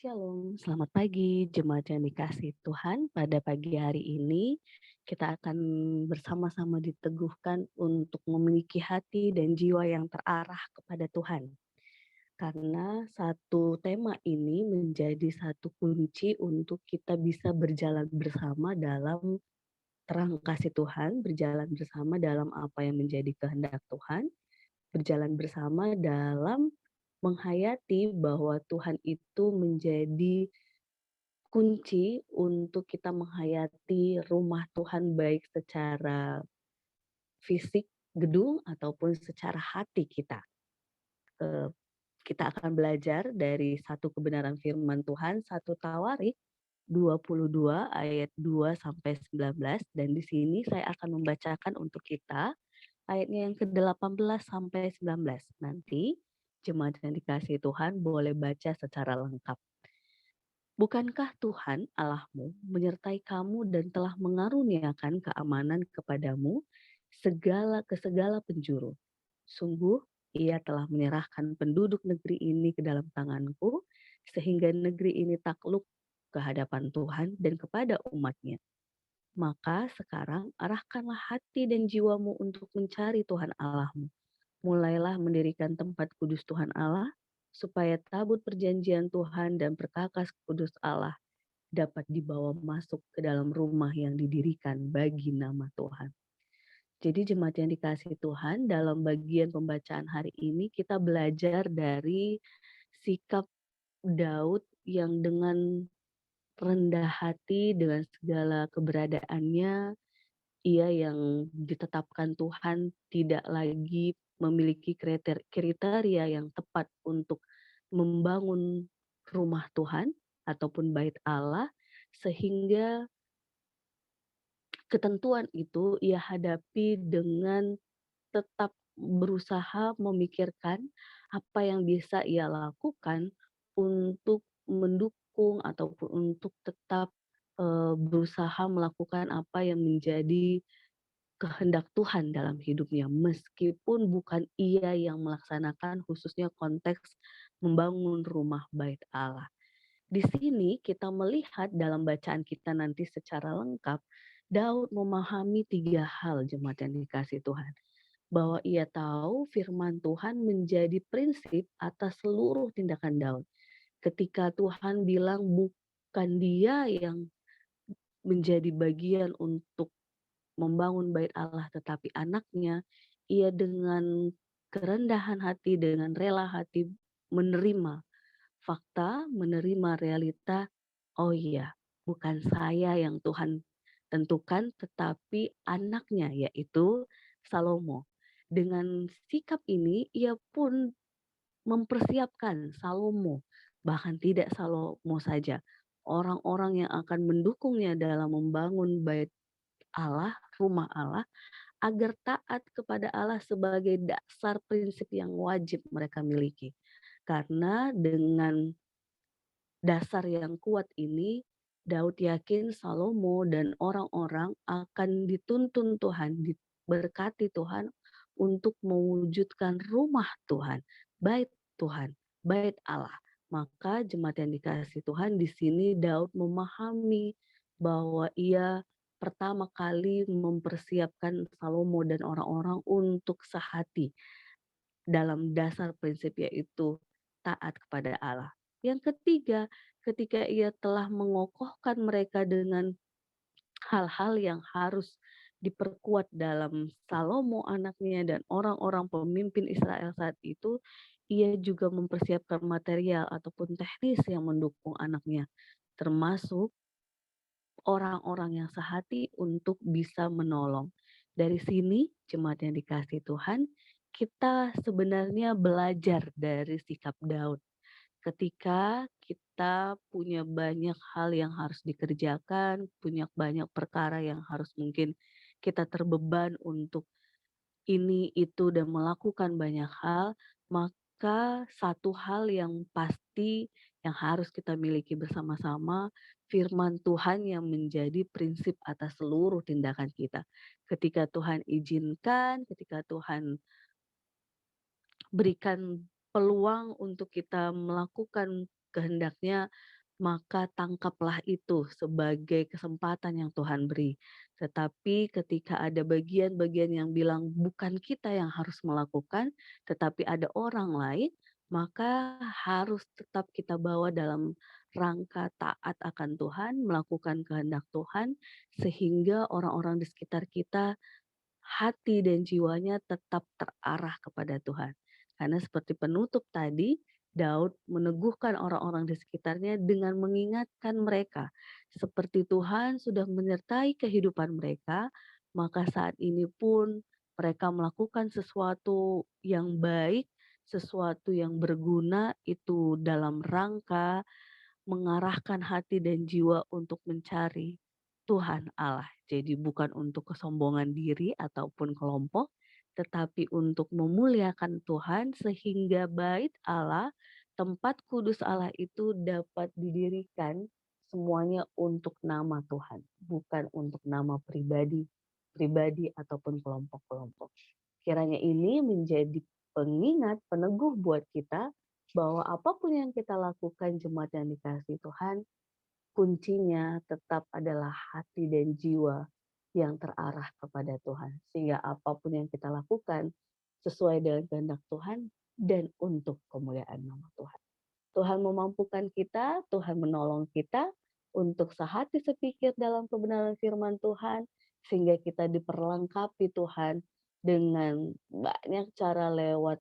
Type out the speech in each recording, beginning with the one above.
Shalom, selamat pagi jemaat yang dikasih Tuhan. Pada pagi hari ini kita akan bersama-sama diteguhkan untuk memiliki hati dan jiwa yang terarah kepada Tuhan. Karena satu tema ini menjadi satu kunci untuk kita bisa berjalan bersama dalam terang kasih Tuhan, berjalan bersama dalam apa yang menjadi kehendak Tuhan, berjalan bersama dalam menghayati bahwa Tuhan itu menjadi kunci untuk kita menghayati rumah Tuhan baik secara fisik gedung ataupun secara hati kita. Eee, kita akan belajar dari satu kebenaran firman Tuhan, 1 Tawarik 22 ayat 2 sampai 19 dan di sini saya akan membacakan untuk kita ayatnya yang ke-18 sampai 19. Nanti jemaat yang dikasihi Tuhan boleh baca secara lengkap. Bukankah Tuhan Allahmu menyertai kamu dan telah mengaruniakan keamanan kepadamu ke segala penjuru? Sungguh, Ia telah menyerahkan penduduk negeri ini ke dalam tanganku, sehingga negeri ini takluk ke hadapan Tuhan dan kepada umatnya. Maka sekarang arahkanlah hati dan jiwamu untuk mencari Tuhan Allahmu. Mulailah mendirikan tempat kudus Tuhan Allah, supaya tabut perjanjian Tuhan dan perkakas kudus Allah dapat dibawa masuk ke dalam rumah yang didirikan bagi nama Tuhan. Jadi jemaat yang dikasihi Tuhan, dalam bagian pembacaan hari ini kita belajar dari sikap Daud yang dengan rendah hati dengan segala keberadaannya, ia yang ditetapkan Tuhan tidak lagi memiliki kriteria yang tepat untuk membangun rumah Tuhan ataupun bait Allah, sehingga ketentuan itu ia hadapi dengan tetap berusaha memikirkan apa yang bisa ia lakukan untuk mendukung ataupun untuk tetap berusaha melakukan apa yang menjadi kehendak Tuhan dalam hidupnya, meskipun bukan ia yang melaksanakan khususnya konteks membangun rumah bait Allah. Di sini kita melihat dalam bacaan kita nanti secara lengkap, Daud memahami 3 hal jemaat yang dikasihi Tuhan. Bahwa ia tahu firman Tuhan menjadi prinsip atas seluruh tindakan Daud. Ketika Tuhan bilang bukan dia yang menjadi bagian untuk membangun bait Allah tetapi anaknya, ia dengan kerendahan hati, dengan rela hati menerima fakta, menerima realita, oh iya, bukan saya yang Tuhan tentukan, tetapi anaknya yaitu Salomo. Dengan sikap ini, ia pun mempersiapkan Salomo, bahkan tidak Salomo saja, orang-orang yang akan mendukungnya dalam membangun bait Allah, rumah Allah, agar taat kepada Allah sebagai dasar prinsip yang wajib mereka miliki. Karena dengan dasar yang kuat ini, Daud yakin Salomo dan orang-orang akan dituntun Tuhan, diberkati Tuhan untuk mewujudkan rumah Tuhan, bait Tuhan, bait Allah. Maka jemaat yang dikasihi Tuhan di sini Daud memahami bahwa ia pertama kali mempersiapkan Salomo dan orang-orang untuk sehati dalam dasar prinsip yaitu taat kepada Allah. Yang ketiga, ketika ia telah mengokohkan mereka dengan hal-hal yang harus diperkuat dalam Salomo anaknya dan orang-orang pemimpin Israel saat itu, ia juga mempersiapkan material ataupun teknis yang mendukung anaknya, termasuk orang-orang yang sehati untuk bisa menolong. Dari sini, jemaat yang dikasihi Tuhan, kita sebenarnya belajar dari sikap Daud. Ketika kita punya banyak hal yang harus dikerjakan, punya banyak perkara yang harus mungkin kita terbeban untuk ini, itu, dan melakukan banyak hal, maka satu hal yang pasti yang harus kita miliki bersama-sama, firman Tuhan yang menjadi prinsip atas seluruh tindakan kita. Ketika Tuhan izinkan, ketika Tuhan berikan peluang untuk kita melakukan kehendaknya, maka tangkaplah itu sebagai kesempatan yang Tuhan beri. Tetapi ketika ada bagian-bagian yang bilang bukan kita yang harus melakukan, tetapi ada orang lain, maka harus tetap kita bawa dalam rangka taat akan Tuhan, melakukan kehendak Tuhan, sehingga orang-orang di sekitar kita hati dan jiwanya tetap terarah kepada Tuhan. Karena seperti penutup tadi, Daud meneguhkan orang-orang di sekitarnya dengan mengingatkan mereka, seperti Tuhan sudah menyertai kehidupan mereka, maka saat ini pun mereka melakukan sesuatu yang baik, sesuatu yang berguna itu dalam rangka mengarahkan hati dan jiwa untuk mencari Tuhan Allah. Jadi bukan untuk kesombongan diri ataupun kelompok, tetapi untuk memuliakan Tuhan sehingga bait Allah, tempat kudus Allah itu dapat didirikan semuanya untuk nama Tuhan, bukan untuk nama pribadi, pribadi ataupun kelompok-kelompok. Kiranya ini menjadi pengingat, peneguh buat kita bahwa apapun yang kita lakukan jemaat yang dikasihi Tuhan, kuncinya tetap adalah hati dan jiwa yang terarah kepada Tuhan. Sehingga apapun yang kita lakukan sesuai dengan kehendak Tuhan dan untuk kemuliaan nama Tuhan. Tuhan memampukan kita, Tuhan menolong kita untuk sehati sepikir dalam kebenaran firman Tuhan, sehingga kita diperlengkapi Tuhan dengan banyak cara lewat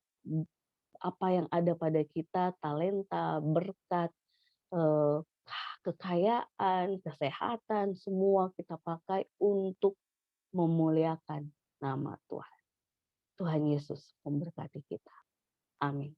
apa yang ada pada kita, talenta, berkat, eh, kekayaan, kesehatan, semua kita pakai untuk memuliakan nama Tuhan. Tuhan Yesus memberkati kita. Amin.